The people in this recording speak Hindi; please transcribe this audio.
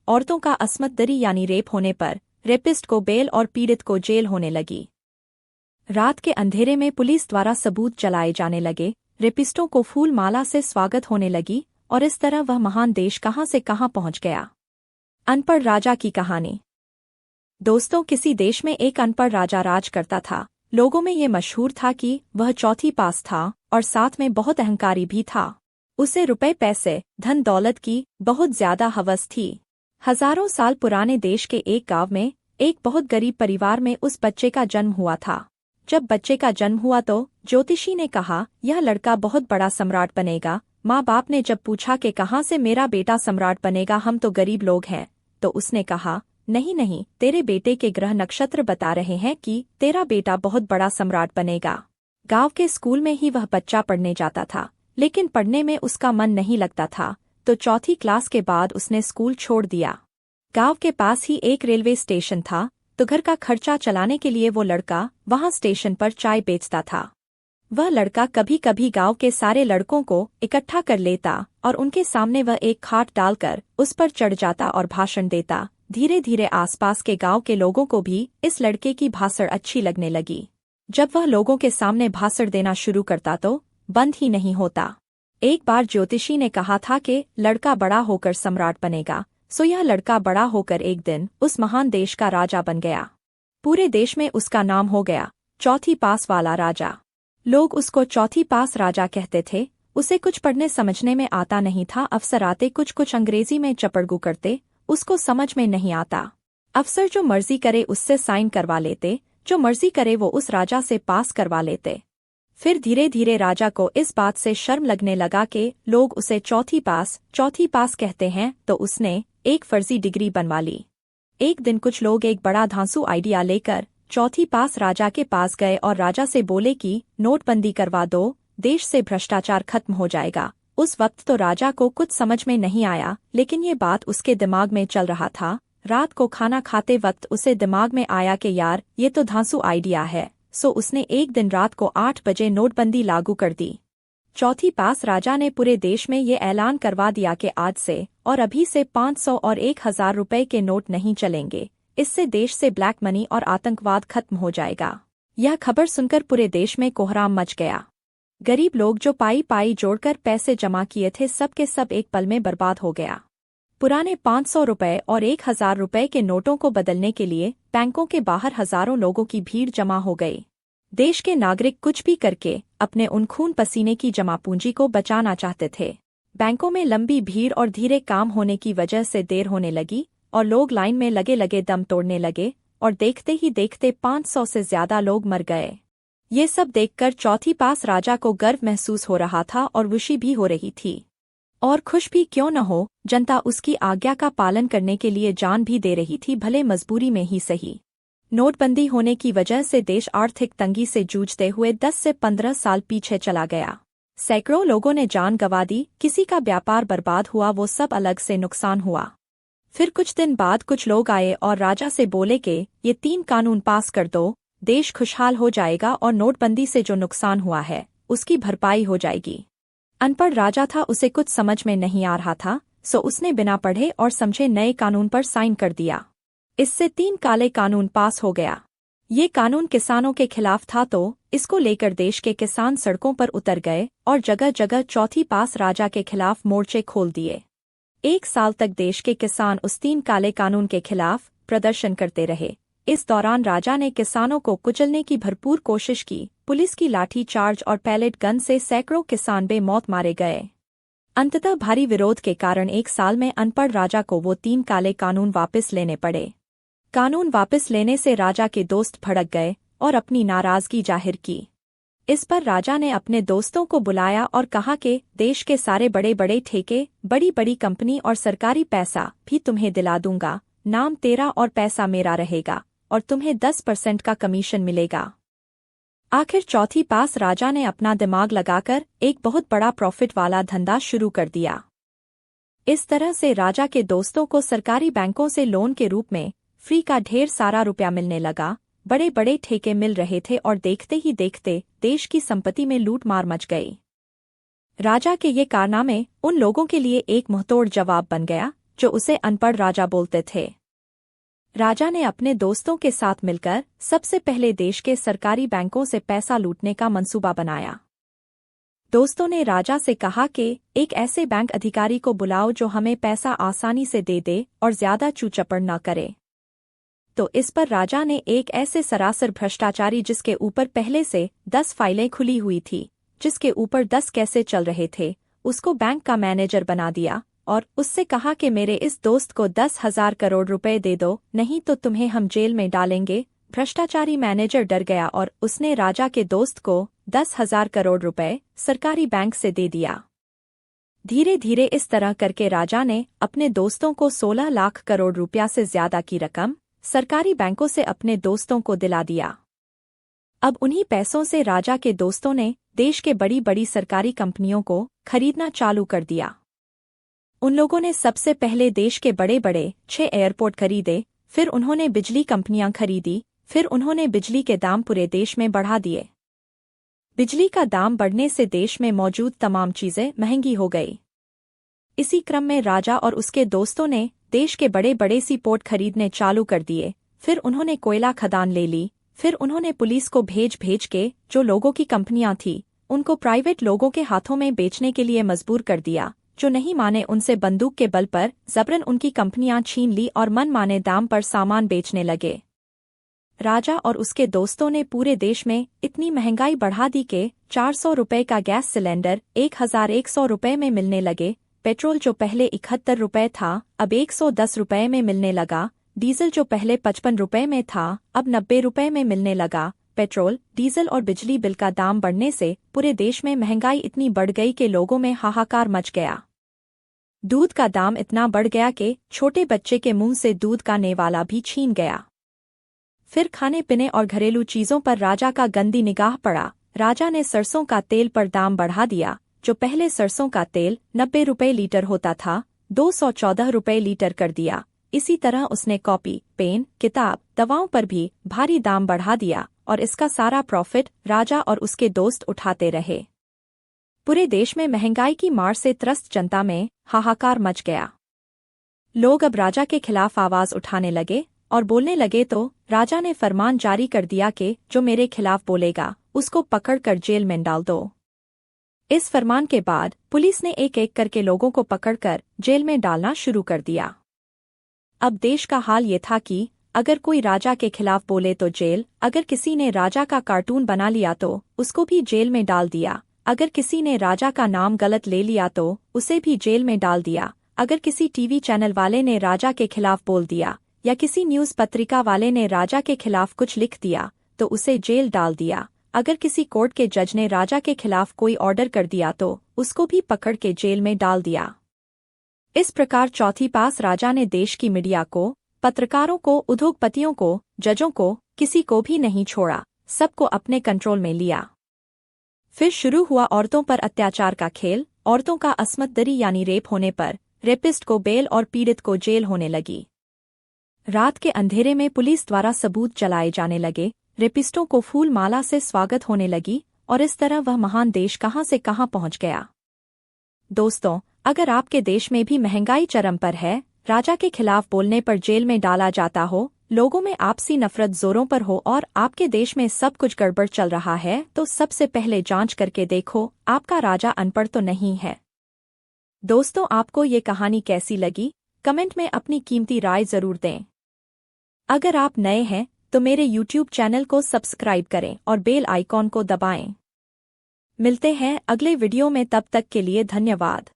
औरतों का असमत दरी यानी रेप होने पर रेपिस्ट को बेल और पीड़ित को जेल होने लगी। रात के अंधेरे में पुलिस द्वारा सबूत चलाए जाने लगे, रेपिस्टों को फूल माला से स्वागत होने लगी और इस तरह वह महान देश कहां से कहां पहुंच गया। अनपढ़ राजा की कहानी। दोस्तों, किसी देश में एक अनपढ़ राजा राज करता था। लोगों में ये मशहूर था कि वह चौथी पास था और साथ में बहुत अहंकारी भी था। उसे रुपए पैसे धन दौलत की बहुत ज्यादा हवस थी। हजारों साल पुराने देश के एक गांव में एक बहुत गरीब परिवार में उस बच्चे का जन्म हुआ था। जब बच्चे का जन्म हुआ तो ज्योतिषी ने कहा, यह लड़का बहुत बड़ा सम्राट बनेगा। माँ बाप ने जब पूछा कि कहाँ से मेरा बेटा सम्राट बनेगा, हम तो गरीब लोग हैं, तो उसने कहा, नहीं नहीं, तेरे बेटे के ग्रह नक्षत्र बता रहे हैं कि तेरा बेटा बहुत बड़ा सम्राट बनेगा। गांव के स्कूल में ही वह बच्चा पढ़ने जाता था, लेकिन पढ़ने में उसका मन नहीं लगता था, तो चौथी क्लास के बाद उसने स्कूल छोड़ दिया। गांव के पास ही एक रेलवे स्टेशन था, तो घर का खर्चा चलाने के लिए वो लड़का वहां स्टेशन पर चाय बेचता था। वह लड़का कभी कभी गांव के सारे लड़कों को इकट्ठा कर लेता और उनके सामने वह एक खाट डालकर उस पर चढ़ जाता और भाषण देता। धीरे धीरे आसपास के गांव के लोगों को भी इस लड़के की भाषण अच्छी लगने लगी। जब वह लोगों के सामने भाषण देना शुरू करता तो बंद ही नहीं होता। एक बार ज्योतिषी ने कहा था कि लड़का बड़ा होकर सम्राट बनेगा, सो यह लड़का बड़ा होकर एक दिन उस महान देश का राजा बन गया। पूरे देश में उसका नाम हो गया चौथी पास वाला राजा। लोग उसको चौथी पास राजा कहते थे। उसे कुछ पढ़ने समझने में आता नहीं था। अफसर आते कुछ कुछ अंग्रेजी में चपड़गू करते, उसको समझ में नहीं आता। अफसर जो मर्जी करे उससे साइन करवा लेते, जो मर्जी करे वो उस राजा से पास करवा लेते। फिर धीरे धीरे राजा को इस बात से शर्म लगने लगा कि लोग उसे चौथी पास कहते हैं, तो उसने एक फर्जी डिग्री बनवा ली। एक दिन कुछ लोग एक बड़ा धांसू आइडिया लेकर चौथी पास राजा के पास गए और राजा से बोले कि नोटबंदी करवा दो, देश से भ्रष्टाचार खत्म हो जाएगा। उस वक्त तो राजा को कुछ समझ में नहीं आया, लेकिन ये बात उसके दिमाग में चल रहा था। रात को खाना खाते वक्त उसे दिमाग में आया कि यार, ये तो धांसू आइडिया है। सो उसने एक दिन रात को 8 बजे नोटबंदी लागू कर दी। चौथी पास राजा ने पूरे देश में ये ऐलान करवा दिया कि आज से और अभी से 500 और 1000 रुपए के नोट नहीं चलेंगे। इससे देश से ब्लैक मनी और आतंकवाद खत्म हो जाएगा। यह खबर सुनकर पूरे देश में कोहराम मच गया। गरीब लोग जो पाई पाई जोड़कर पैसे जमा किए थे, सब के सब एक पल में बर्बाद हो गया। पुराने 500 रुपए और 1000 रुपए के नोटों को बदलने के लिए बैंकों के बाहर हजारों लोगों की भीड़ जमा हो गई। देश के नागरिक कुछ भी करके अपने उन खून पसीने की जमा पूंजी को बचाना चाहते थे। बैंकों में लंबी भीड़ और धीरे काम होने की वजह से देर होने लगी और लोग लाइन में लगे लगे दम तोड़ने लगे और देखते ही देखते 500 से ज्यादा लोग मर गए। ये सब देखकर चौथी पास राजा को गर्व महसूस हो रहा था और खुशी भी हो रही थी। और खुश भी क्यों न हो, जनता उसकी आज्ञा का पालन करने के लिए जान भी दे रही थी, भले मजबूरी में ही सही। नोटबंदी होने की वजह से देश आर्थिक तंगी से जूझते हुए 10 से 15 साल पीछे चला गया। सैकड़ों लोगों ने जान गंवा दी, किसी का व्यापार बर्बाद हुआ, वो सब अलग से नुकसान हुआ। फिर कुछ दिन बाद कुछ लोग आए और राजा से बोले कि ये 3 कानून पास कर दो, देश खुशहाल हो जाएगा और नोटबंदी से जो नुकसान हुआ है उसकी भरपाई हो जाएगी। अनपढ़ राजा था, उसे कुछ समझ में नहीं आ रहा था, सो उसने बिना पढ़े और समझे नए कानून पर साइन कर दिया। इससे 3 काले कानून पास हो गया। ये कानून किसानों के खिलाफ था, तो इसको लेकर देश के किसान सड़कों पर उतर गए और जगह जगह चौथी पास राजा के खिलाफ मोर्चे खोल दिए। 1 साल तक देश के किसान उस 3 काले कानून के खिलाफ प्रदर्शन करते रहे। इस दौरान राजा ने किसानों को कुचलने की भरपूर कोशिश की। पुलिस की लाठी चार्ज और पैलेट गन से सैकड़ों किसान बेमौत मारे गए। अंततः भारी विरोध के कारण 1 साल में अनपढ़ राजा को वो 3 काले कानून वापस लेने पड़े। कानून वापस लेने से राजा के दोस्त भड़क गए और अपनी नाराजगी जाहिर की। इस पर राजा ने अपने दोस्तों को बुलाया और कहा कि देश के सारे बड़े बड़े ठेके, बड़ी बड़ी कंपनी और सरकारी पैसा भी तुम्हें दिला दूंगा। नाम तेरा और पैसा मेरा रहेगा और तुम्हें 10% का कमीशन मिलेगा। आखिर चौथी पास राजा ने अपना दिमाग लगाकर एक बहुत बड़ा प्रॉफिट वाला धंधा शुरू कर दिया। इस तरह से राजा के दोस्तों को सरकारी बैंकों से लोन के रूप में फ्री का ढेर सारा रुपया मिलने लगा। बड़े बड़े ठेके मिल रहे थे और देखते ही देखते देश की संपत्ति में लूट मार मच गई। राजा के ये कारनामे उन लोगों के लिए एक मुंहतोड़ जवाब बन गया जो उसे अनपढ़ राजा बोलते थे। राजा ने अपने दोस्तों के साथ मिलकर सबसे पहले देश के सरकारी बैंकों से पैसा लूटने का मंसूबा बनाया। दोस्तों ने राजा से कहा कि एक ऐसे बैंक अधिकारी को बुलाओ जो हमें पैसा आसानी से दे दे और ज्यादा चूचपड़ न करे। तो इस पर राजा ने एक ऐसे सरासर भ्रष्टाचारी जिसके ऊपर पहले से 10 फाइलें खुली हुई थी, जिसके ऊपर 10 कैसे चल रहे थे, उसको बैंक का मैनेजर बना दिया और उससे कहा कि मेरे इस दोस्त को 10,000 करोड़ रुपए दे दो, नहीं तो तुम्हें हम जेल में डालेंगे। भ्रष्टाचारी मैनेजर डर गया और उसने राजा के दोस्त को 10,000 करोड़ रुपए सरकारी बैंक से दे दिया। धीरे धीरे इस तरह करके राजा ने अपने दोस्तों को 16 लाख करोड़ रुपया से ज्यादा की रकम सरकारी बैंकों से अपने दोस्तों को दिला दिया। अब उन्हीं पैसों से राजा के दोस्तों ने देश के बड़ी बड़ी सरकारी कंपनियों को खरीदना चालू कर दिया। उन लोगों ने सबसे पहले देश के बड़े बड़े 6 एयरपोर्ट खरीदे, फिर उन्होंने बिजली कंपनियां खरीदी, फिर उन्होंने बिजली के दाम पूरे देश में बढ़ा दिए। बिजली का दाम बढ़ने से देश में मौजूद तमाम चीजें महंगी हो गई। इसी क्रम में राजा और उसके दोस्तों ने देश के बड़े बड़े सी पोर्ट खरीदने चालू कर दिए, फिर उन्होंने कोयला खदान ले ली, फिर उन्होंने पुलिस को भेज भेज के जो लोगों की कंपनियां थी उनको प्राइवेट लोगों के हाथों में बेचने के लिए मजबूर कर दिया। जो नहीं माने उनसे बंदूक के बल पर जबरन उनकी कंपनियां छीन ली और मनमाने दाम पर सामान बेचने लगे। राजा और उसके दोस्तों ने पूरे देश में इतनी महंगाई बढ़ा दी कि 400 रुपए का गैस सिलेंडर 1100 रुपए में मिलने लगे। पेट्रोल जो पहले 71 रुपए था अब 110 रुपए में मिलने लगा। डीजल जो पहले 55 रुपए में था अब 90 रुपए में मिलने लगा। पेट्रोल, डीजल और बिजली बिल का दाम बढ़ने से पूरे देश में महंगाई इतनी बढ़ गई कि लोगों में हाहाकार मच गया। दूध का दाम इतना बढ़ गया कि छोटे बच्चे के मुंह से दूध का नेवाला भी छीन गया। फिर खाने पीने और घरेलू चीजों पर राजा का गंदी निगाह पड़ा। राजा ने सरसों का तेल पर दाम बढ़ा दिया। जो पहले सरसों का तेल 90 रुपए लीटर होता था 214 रुपए लीटर कर दिया। इसी तरह उसने कॉपी, पेन, किताब, दवाओं पर भी भारी दाम बढ़ा दिया और इसका सारा प्रॉफिट राजा और उसके दोस्त उठाते रहे। पूरे देश में महंगाई की मार से त्रस्त जनता में हाहाकार मच गया। लोग अब राजा के खिलाफ आवाज उठाने लगे और बोलने लगे तो राजा ने फरमान जारी कर दिया कि जो मेरे खिलाफ बोलेगा उसको पकड़कर जेल में डाल दो। इस फरमान के बाद पुलिस ने एक एक करके लोगों को पकड़कर जेल में डालना शुरू कर दिया। अब देश का हाल ये था कि अगर कोई राजा के खिलाफ बोले तो जेल, अगर किसी ने राजा का कार्टून बना लिया तो उसको भी जेल में डाल दिया, अगर किसी ने राजा का नाम गलत ले लिया तो उसे भी जेल में डाल दिया, अगर किसी टीवी चैनल वाले ने राजा के खिलाफ बोल दिया या किसी न्यूज़ पत्रिका वाले ने राजा के खिलाफ कुछ लिख दिया तो उसे जेल डाल दिया, अगर किसी कोर्ट के जज ने राजा के खिलाफ कोई ऑर्डर कर दिया तो उसको भी पकड़ के जेल में डाल दिया। इस प्रकार चौथी पास राजा ने देश की मीडिया को, पत्रकारों को, उद्योगपतियों को, जजों को, किसी को भी नहीं छोड़ा, सबको अपने कंट्रोल में लिया। फिर शुरू हुआ औरतों पर अत्याचार का खेल। औरतों का असमत दरी यानी रेप होने पर रेपिस्ट को बेल और पीड़ित को जेल होने लगी। रात के अंधेरे में पुलिस द्वारा सबूत चलाए जाने लगे, रेपिस्टों को फूल माला से स्वागत होने लगी और इस तरह वह महान देश कहां से कहां पहुंच गया। दोस्तों, अगर आपके देश में भी महंगाई चरम पर है, राजा के खिलाफ बोलने पर जेल में डाला जाता हो, लोगों में आपसी नफरत जोरों पर हो और आपके देश में सब कुछ गड़बड़ चल रहा है, तो सबसे पहले जांच करके देखो आपका राजा अनपढ़ तो नहीं है। दोस्तों, आपको ये कहानी कैसी लगी? कमेंट में अपनी कीमती राय जरूर दें। अगर आप नए हैं तो मेरे YouTube चैनल को सब्सक्राइब करें और बेल आइकॉन को दबाएं। मिलते हैं अगले वीडियो में, तब तक के लिए धन्यवाद।